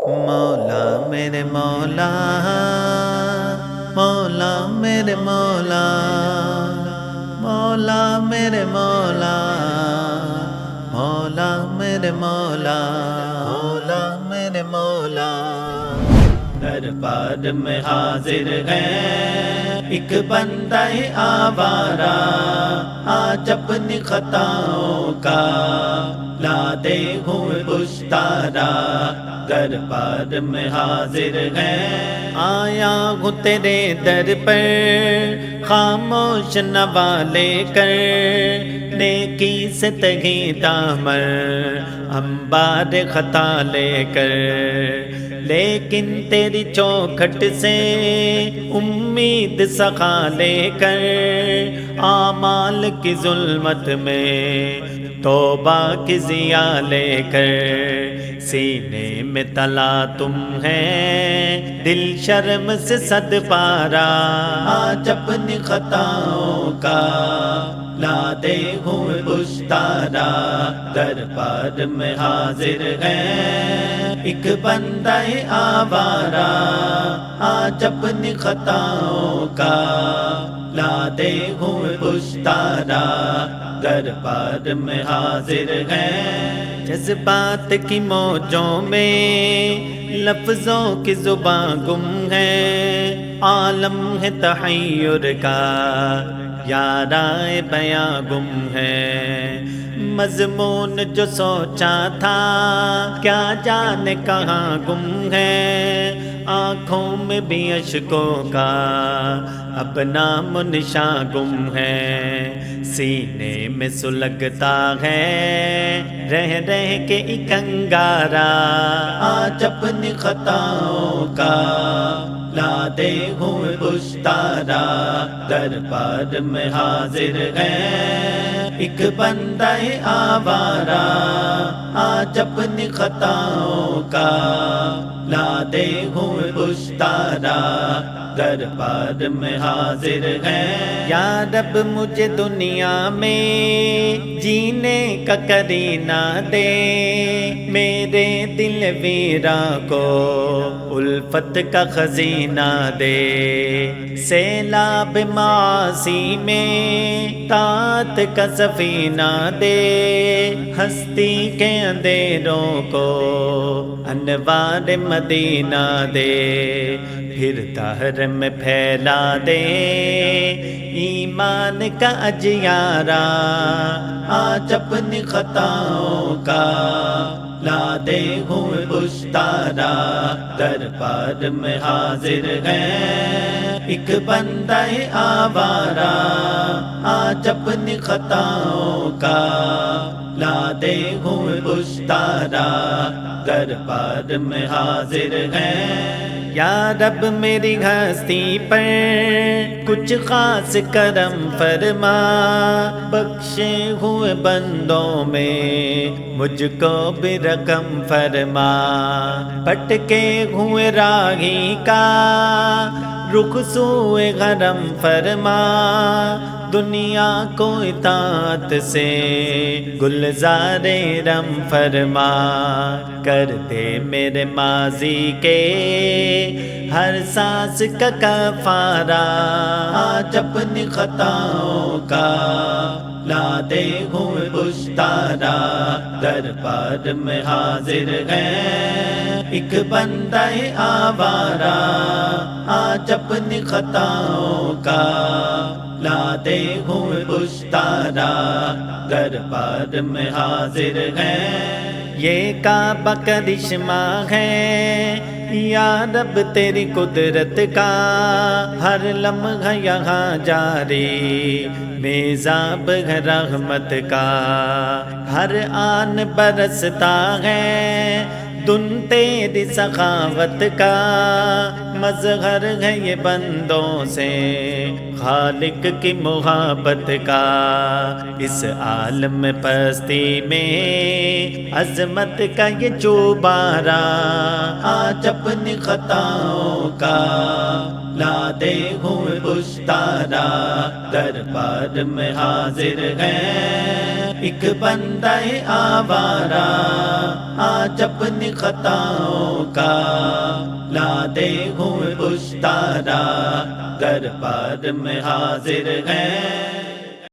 مولا میرے مولا، مولا میرے مولا، مولا میرے مولا، مولا میرے مولا، مولا میرے مولا۔ دربار میں حاضر ہے ایک بندہ آوارہ، آج اپنی خطاؤں کا لادے ہوئے پشتارا۔ دربار میں حاضر ہے آیا ہوں تیرے در پر، خاموش نوا لے کر نیکی سے تہی دامر، انبار خطا لے کر۔ لیکن تیری چوکھٹ سے امید سکھا لے کر، اعمال کی ظلمت میں توبہ کی ضیا لے کر۔ سینے میں تلا تم ہے دل شرم سے صد پارا، آج اپنی خطاؤں کا لادے ہوئے پشتارا۔ دربار میں حاضر ہے ایک بندہ آوارہ، آج اپنی خطاؤں کا لادے ہوئے پشتارا۔ دربار میں حاضر ہے جذبات کی موجوں میں لفظوں کی زباں گم ہے، عالم ہے تحیر کا یارائے بیاں گم ہے۔ مضمون جو سوچا تھا کیا جانے کہاں گم ہے، آنکھوں میں بھی اشکوں کا اب نام و نشاں گم ہے۔ سینے میں سلگتا ہے رہ رہ کے ایک انگارہ، آج اپنی خطاؤں کا لادے ہوئے پشتارا۔ دربار میں حاضر ہے ایک بندہ آوارہ، آج اپنی خطاؤں کا لادے ہوئے پشتارا۔ دربار میں حاضر ہے یا رب مجھے دنیا میں جینے کا کرینہ دے، میرے دل ویراں کو الفت کا خزینہ دے۔ سیلاب معاصی میں طاعت کا سفینہ دے، ہستی کے اندھیروں کو انوار مدینہ دے۔ پھر دہر میں پھیلا دے ایمان کا اجیارہ، آج اپنی خطاؤں کا لادے ہوئے پشتارا۔ دربار میں حاضر ہے ایک بندہ آوارہ، آج اپنی خطاؤں کا لادے ہوئے پشتارا۔ دربار میں حاضر ہے یا رب میری ہستی پر کچھ خاص کرم فرما، بخشے ہوئے بندوں میں مجھ کو بھی رقم فرما۔ پٹکے ہوئے راہی کا رخ سوئے حرم فرما، دنیا کو اطاعت سے گلزار رم فرما۔ کر دے میرے ماضی کے ہر سانس کا کفارہ، آج اپنی خطاؤں کا لادے ہوئے پشتارا۔ دربار میں حاضر ہے ایک بندہ آوارہ، آج اپنی خطاؤں کا لادے ہوئے پشتارا۔ دربار میں حاضر ہے یہ کعبہ کرشمہ ہے یا رب تیری قدرت کا، ہر لمحہ یہاں جاری میزاب ہے رحمت کا۔ ہر آن برستا ہے دن تیری سخاوت کا، مظہر ہے یہ بندوں سے خالق کی محبت کا۔ اس عالم پستی میں عظمت کا یہ چوبارہ، آج اپنی خطاؤں کا لادے ہوئے پشتارا۔ دربار میں حاضر ہے ایک بندہ آوارہ، آج آج اپنی خطاؤں کا لادے ہوئے پشتارا دربار میں حاضر ہیں